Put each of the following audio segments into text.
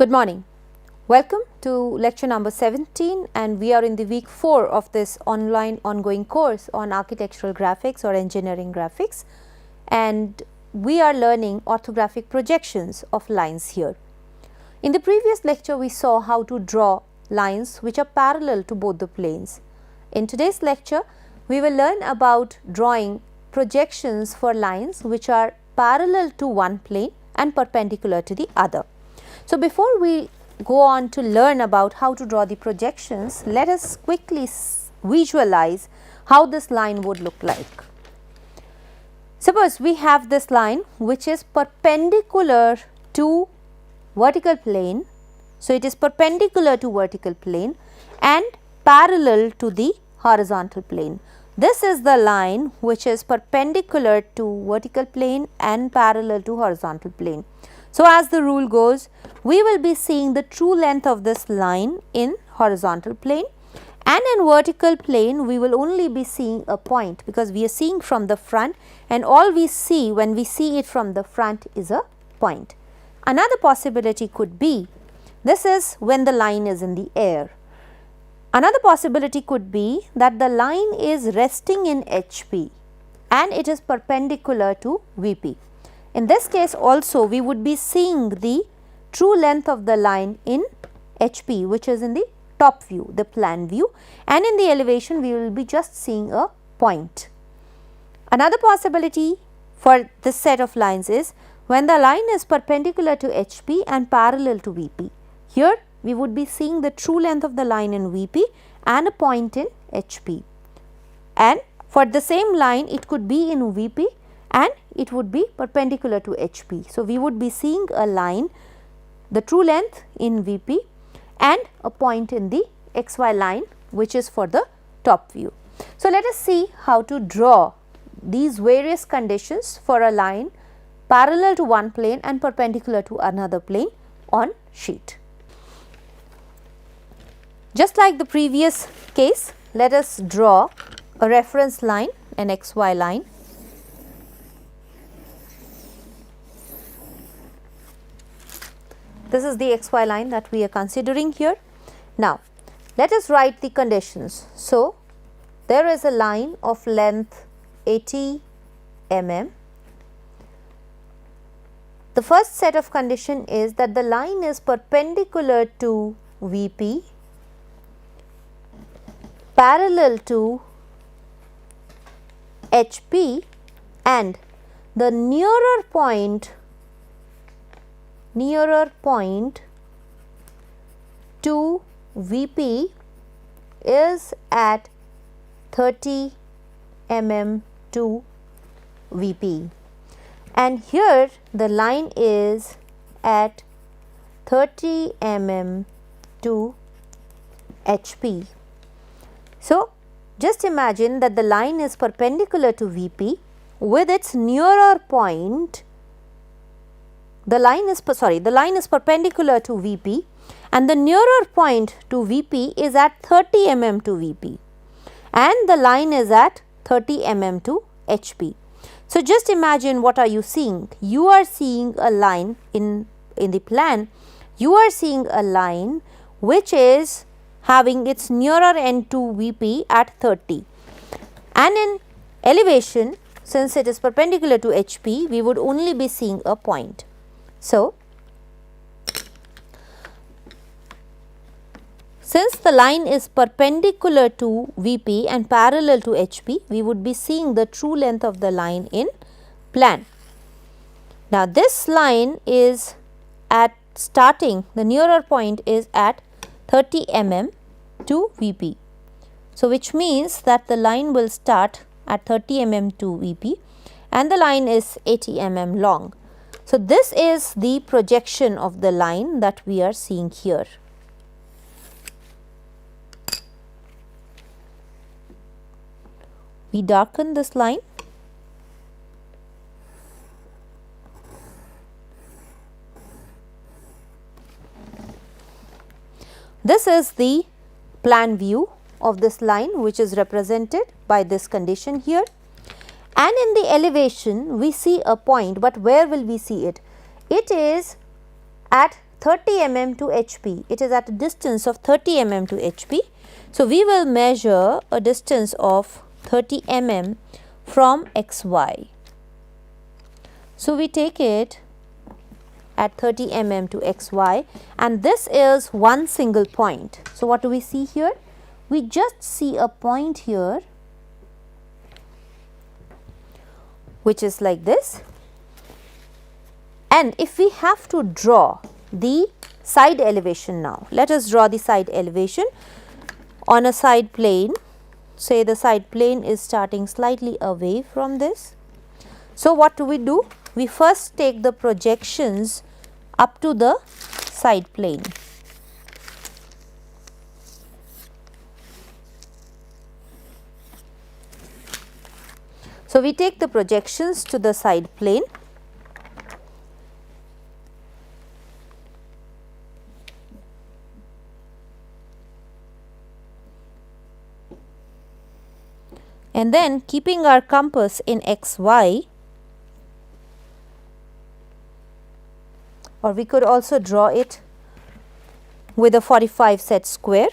Good morning. Welcome to lecture number 17, and we are in the week 4 of this online ongoing course on architectural graphics or engineering graphics, and we are learning orthographic projections of lines here. In the previous lecture we saw how to draw lines which are parallel to both the planes. In today's lecture we will learn about drawing projections for lines which are parallel to one plane and perpendicular to the other. So, before we go on to learn about how to draw the projections, let us quickly visualize how this line would look like. Suppose we have this line which is perpendicular to vertical plane. So, it is perpendicular to vertical plane and parallel to the horizontal plane. This is the line which is perpendicular to vertical plane and parallel to horizontal plane. So, as the rule goes, we will be seeing the true length of this line in horizontal plane, and in vertical plane we will only be seeing a point, because we are seeing from the front, and all we see when we see it from the front is a point. Another possibility could be, this is when the line is in the air. Another possibility could be that the line is resting in HP and it is perpendicular to VP. In this case also we would be seeing the true length of the line in HP, which is in the top view, the plan view, and in the elevation we will be just seeing a point. Another possibility for this set of lines is when the line is perpendicular to HP and parallel to VP. Here we would be seeing the true length of the line in VP and a point in HP, and for the same line it could be in VP and it would be perpendicular to HP. So, we would be seeing a line, the true length in VP and a point in the XY line, which is for the top view. So, let us see how to draw these various conditions for a line parallel to one plane and perpendicular to another plane on sheet. Just like the previous case, let us draw a reference line, an XY line. This is the XY line that we are considering here. Now, let us write the conditions. So, there is a line of length 80 mm. The first set of condition is that the line is perpendicular to VP, parallel to HP, and the nearer point to VP is at 30 mm to VP, and here the line is at 30 mm to HP. So, just imagine that the line is perpendicular to VP with its nearer point. The line is perpendicular to VP and the nearer point to VP is at 30 mm to VP, and the line is at 30 mm to HP. So, just imagine, what are you seeing? You are seeing a line in the plan, you are seeing a line which is having its nearer end to VP at 30, and in elevation, since it is perpendicular to HP, we would only be seeing a point. So, since the line is perpendicular to VP and parallel to HP, we would be seeing the true length of the line in plan. Now, this line is at starting, the nearer point is at 30 mm to VP. So, which means that the line will start at 30 mm to VP and the line is 80 mm long. So, this is the projection of the line that we are seeing here. We darken this line. This is the plan view of this line, which is represented by this condition here. And in the elevation we see a point, but where will we see it? It is at 30 mm to HP. It is at a distance of 30 mm to HP. So, we will measure a distance of 30 mm from XY. So, we take it at 30 mm to XY, and this is one single point. So, what do we see here? We just see a point here which is like this, and if we have to draw the side elevation now, let us draw the side elevation on a side plane. Say the side plane is starting slightly away from this. So, what do? We first take the projections up to the side plane. So, we take the projections to the side plane, and then keeping our compass in XY, or we could also draw it with a 45 set square.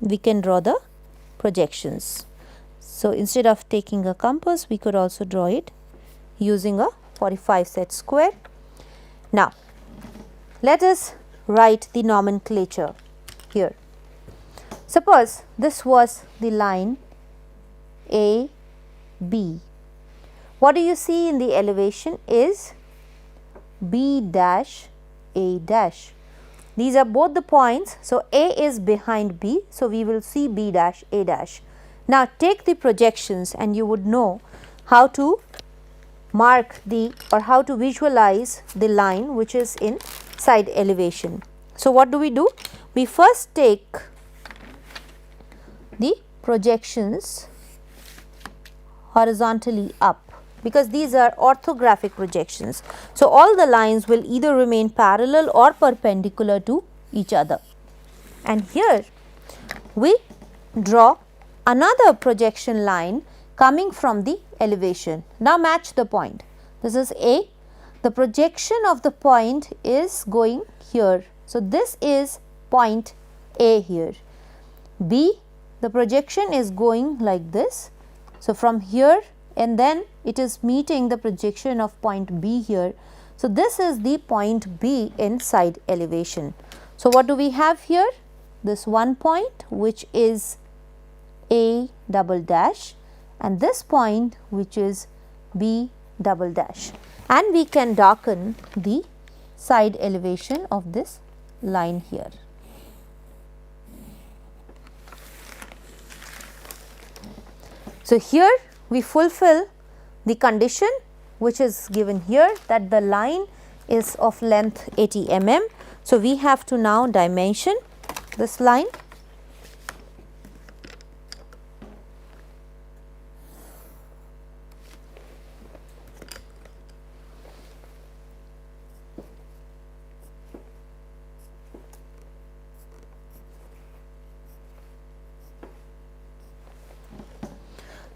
We can draw the projections. So, instead of taking a compass, we could also draw it using a 45 set square. Now, let us write the nomenclature here. Suppose this was the line A, B. What do you see in the elevation is B dash, A dash. These are both the points. So, A is behind B. So, we will see B dash, A dash. Now, take the projections and you would know how to mark the, or how to visualize the line which is in side elevation. So, what do? We first take the projections horizontally up, because these are orthographic projections. So, all the lines will either remain parallel or perpendicular to each other. And here we draw another projection line coming from the elevation. Now, match the point. This is A. The projection of the point is going here. So, this is point A here. B, the projection is going like this. So, from here, and then it is meeting the projection of point B here. So, this is the point B in side elevation. So, what do we have here? This one point which is A double dash, and this point which is B double dash, and we can darken the side elevation of this line here. So, here we fulfill the condition which is given here, that the line is of length 80 mm. So, we have to now dimension this line.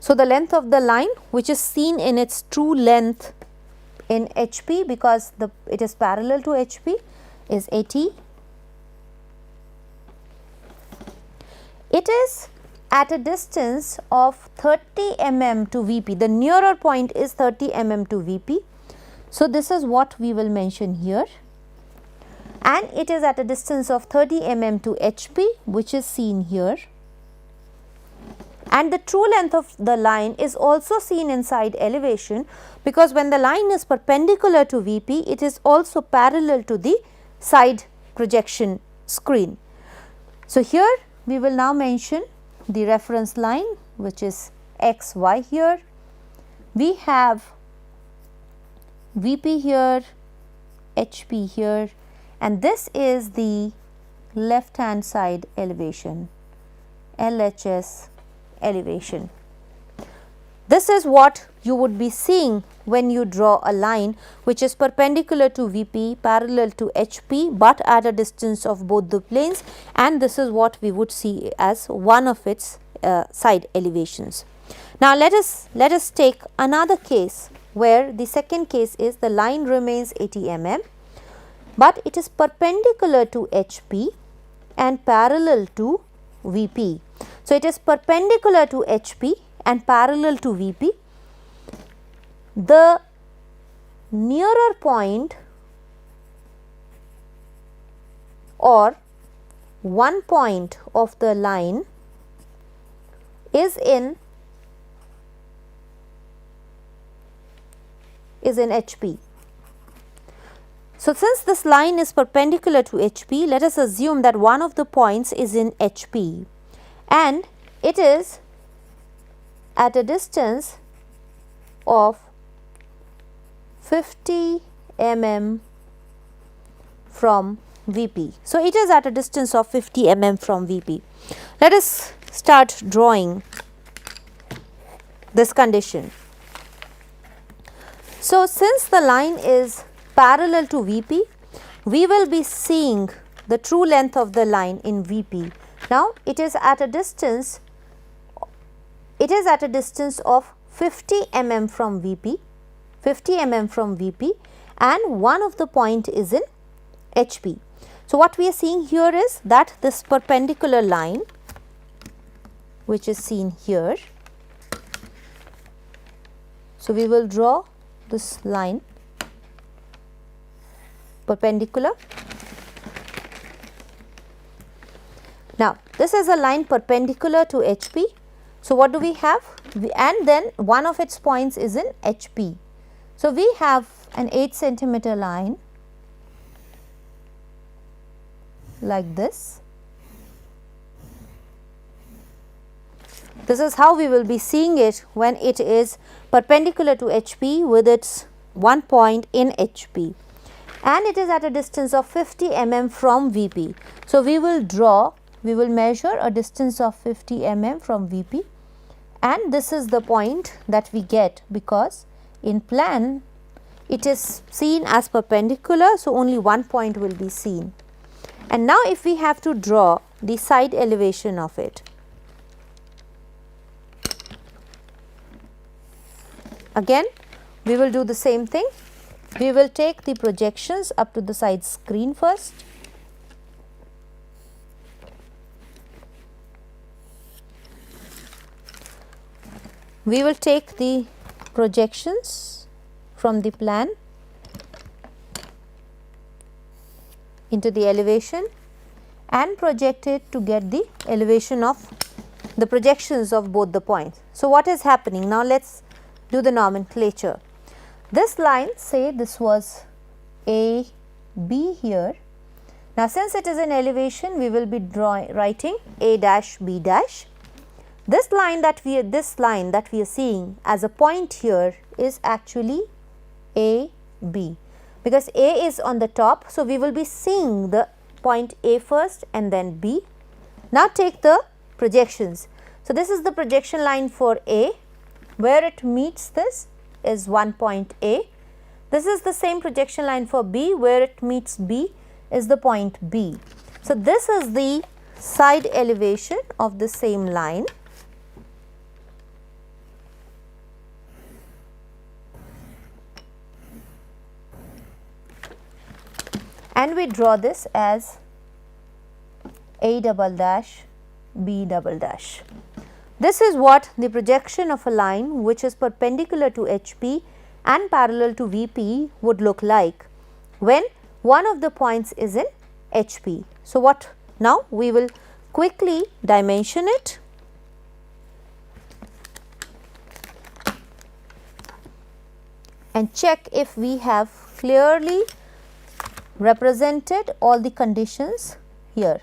So, the length of the line which is seen in its true length in HP, because it is parallel to HP, is 80. It is at a distance of 30 mm to VP. The nearer point is 30 mm to VP. So, this is what we will mention here, and it is at a distance of 30 mm to HP, which is seen here. And the true length of the line is also seen in side elevation, because when the line is perpendicular to VP, it is also parallel to the side projection screen. So, here we will now mention the reference line which is XY here. We have VP here, HP here, and this is the left hand side elevation, LHS elevation. This is what you would be seeing when you draw a line which is perpendicular to VP, parallel to HP, but at a distance of both the planes, and this is what we would see as one of its side elevations. Now, let us take another case where the second case is the line remains 80 mm, but it is perpendicular to HP and parallel to VP. So, it is perpendicular to HP and parallel to VP. The nearer point or one point of the line is in HP. So, since this line is perpendicular to HP, let us assume that one of the points is in HP and it is at a distance of 50 mm from VP. So, it is at a distance of 50 mm from VP. Let us start drawing this condition. So, since the line is parallel to VP, we will be seeing the true length of the line in VP. Now, it is at a distance of 50 mm from VP, and one of the point is in HP. So, what we are seeing here is that this perpendicular line, which is seen here. So, we will draw this line perpendicular. Now, this is a line perpendicular to HP. So, what do we have? And then one of its points is in HP. So, we have an 8 centimeter line like this. This is how we will be seeing it when it is perpendicular to HP with its one point in HP, and it is at a distance of 50 mm from VP. So, we will measure a distance of 50 mm from VP, and this is the point that we get because in plan it is seen as perpendicular. So, only one point will be seen. And now, if we have to draw the side elevation of it, again we will do the same thing. We will take the projections up to the side screen first. We will take the projections from the plan into the elevation and project it to get the elevation of the projections of both the points. So, what is happening? Now, let us do the nomenclature. This line, say this was A, B here. Now, since it is an elevation, we will be writing A dash B dash. This line that we are seeing as a point here is actually A, B, because A is on the top. So, we will be seeing the point A first and then B. Now, take the projections. So, this is the projection line for A, where it meets this is one point A. This is the same projection line for B, where it meets B is the point B. So, this is the side elevation of the same line. And we draw this as A double dash B double dash. This is what the projection of a line which is perpendicular to HP and parallel to VP would look like when one of the points is in HP. So, what now we will quickly dimension it. And check if we have clearly represented all the conditions here.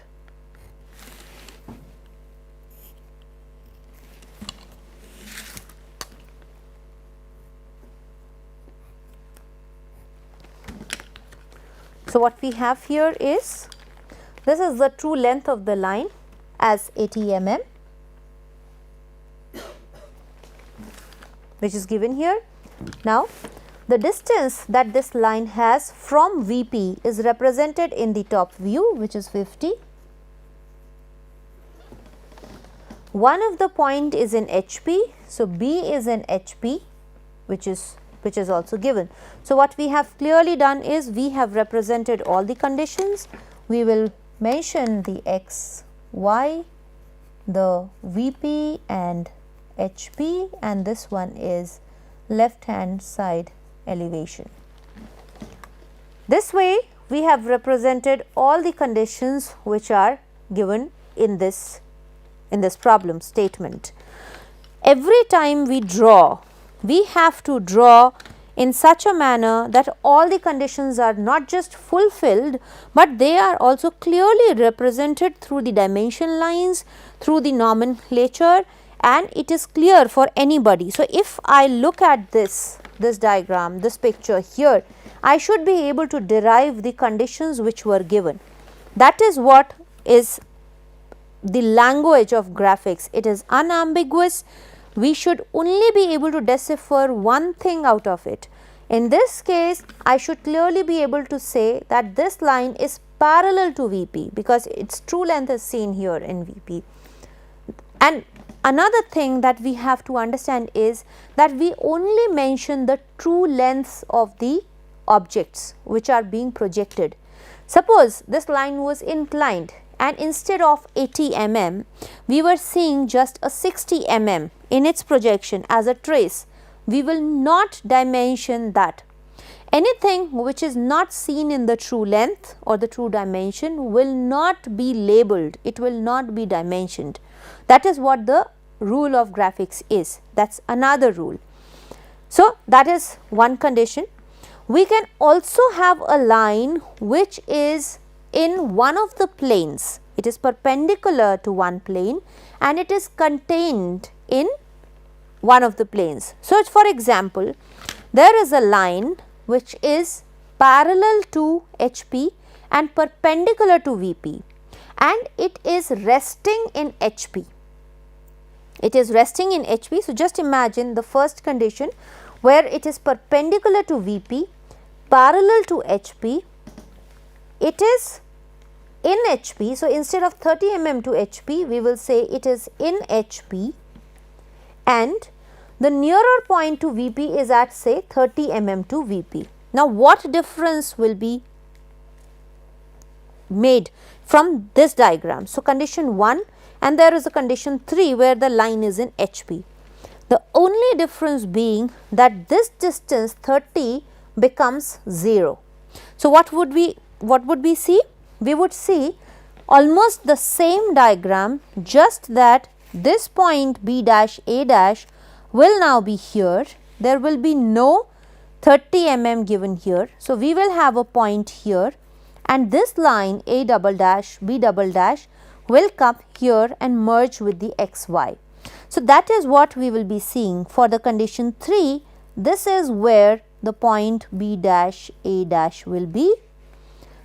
So, what we have here is, this is the true length of the line as 80 mm, which is given here. Now, the distance that this line has from VP is represented in the top view, which is 50. One of the point is in HP. So, B is in HP, which is which is also given. So, what we have clearly done is we have represented all the conditions. We will mention the x, y, the VP and HP, and this one is left hand side elevation. This way we have represented all the conditions which are given in this problem statement. Every time we draw, we have to draw in such a manner that all the conditions are not just fulfilled, but they are also clearly represented through the dimension lines, through the nomenclature, and it is clear for anybody. So, if I look at this diagram, this picture here, I should be able to derive the conditions which were given. That is what is the language of graphics. It is unambiguous. We should only be able to decipher one thing out of it. In this case, I should clearly be able to say that this line is parallel to VP, because its true length is seen here in VP. And another thing that we have to understand is that we only mention the true lengths of the objects which are being projected. Suppose this line was inclined, and instead of 80 mm, we were seeing just a 60 mm in its projection as a trace. We will not dimension that. Anything which is not seen in the true length or the true dimension will not be labeled, it will not be dimensioned. That is what the rule of graphics is. That is another rule. So, that is one condition. We can also have a line which is in one of the planes. It is perpendicular to one plane and it is contained in one of the planes. So, for example, there is a line which is parallel to HP and perpendicular to VP, and it is resting in HP. It is resting in HP. So, just imagine the first condition where it is perpendicular to VP, parallel to HP, it is in HP. So, instead of 30 mm to HP, we will say it is in HP, and the nearer point to VP is at, say, 30 mm to VP. Now, what difference will be made from this diagram? So, condition 1, and there is a condition 3 where the line is in HP. The only difference being that this distance 30 becomes 0. So, what would we see? We would see almost the same diagram, just that this point B dash A dash will now be here. There will be no 30 mm given here. So, we will have a point here, and this line A double dash B double dash will come here and merge with the XY. So, that is what we will be seeing for the condition 3. This is where the point B dash A dash will be.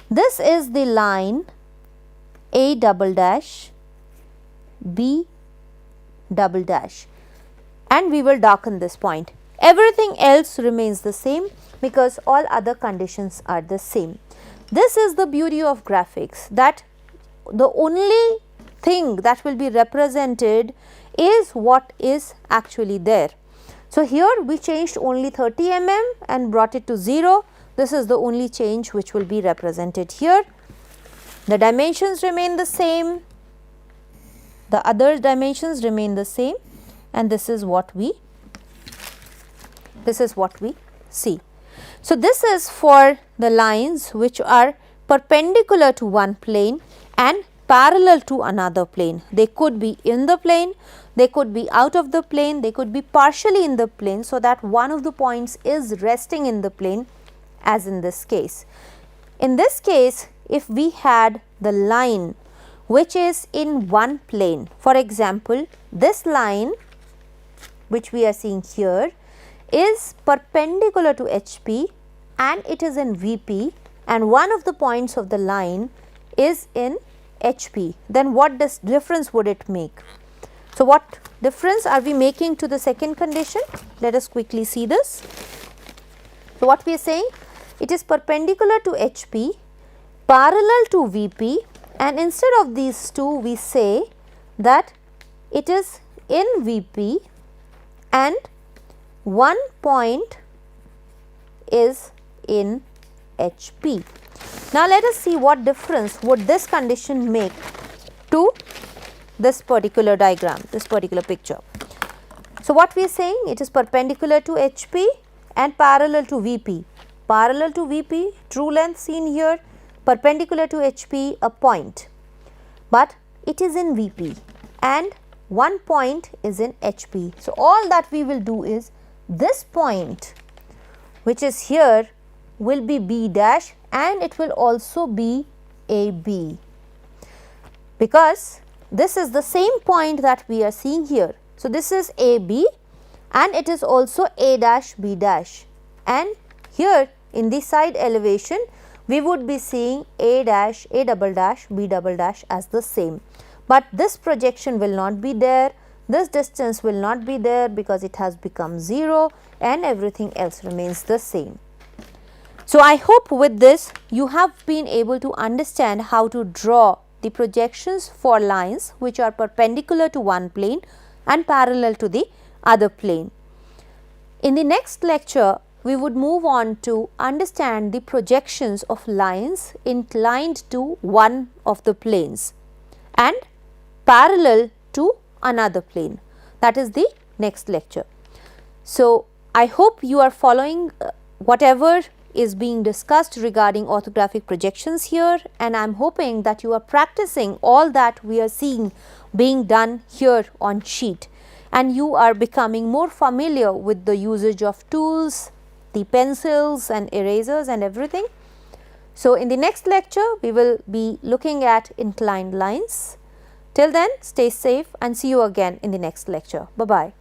This is the line A double dash B double dash, and we will darken this point. Everything else remains the same because all other conditions are the same. This is the beauty of graphics, that the only thing that will be represented is what is actually there. So, here we changed only 30 mm and brought it to 0. This is the only change which will be represented here. The dimensions remain the same, the other dimensions remain the same, and this is what we see. So, this is for the lines which are perpendicular to one plane and parallel to another plane. They could be in the plane, they could be out of the plane, they could be partially in the plane, so that one of the points is resting in the plane, as in this case. In this case, if we had the line which is in one plane, for example, this line which we are seeing here is perpendicular to HP and it is in VP, and one of the points of the line is in HP, then what difference would it make? So, what difference are we making to the second condition? Let us quickly see this. So, what we are saying, it is perpendicular to HP, parallel to VP, and instead of these two we say that it is in VP and one point is in HP. Now, let us see what difference would this condition make to this particular diagram, this particular picture. So, what we are saying, it is perpendicular to HP and parallel to VP. Parallel to VP, true length seen here, perpendicular to HP, a point, but it is in VP and one point is in HP. So, all that we will do is this point which is here will be B dash and it will also be AB, because this is the same point that we are seeing here. So, this is AB and it is also A dash B dash, and here in the side elevation we would be seeing A dash, A double dash, B double dash as the same, but this projection will not be there, this distance will not be there because it has become 0 and everything else remains the same. So, I hope with this you have been able to understand how to draw the projections for lines which are perpendicular to one plane and parallel to the other plane. In the next lecture, we would move on to understand the projections of lines inclined to one of the planes and parallel to another plane. That is the next lecture. So, I hope you are following whatever is being discussed regarding orthographic projections here, and I am hoping that you are practicing all that we are seeing being done here on sheet, and you are becoming more familiar with the usage of tools, the pencils and erasers and everything. So, in the next lecture we will be looking at inclined lines. Till then, stay safe and see you again in the next lecture. Bye bye.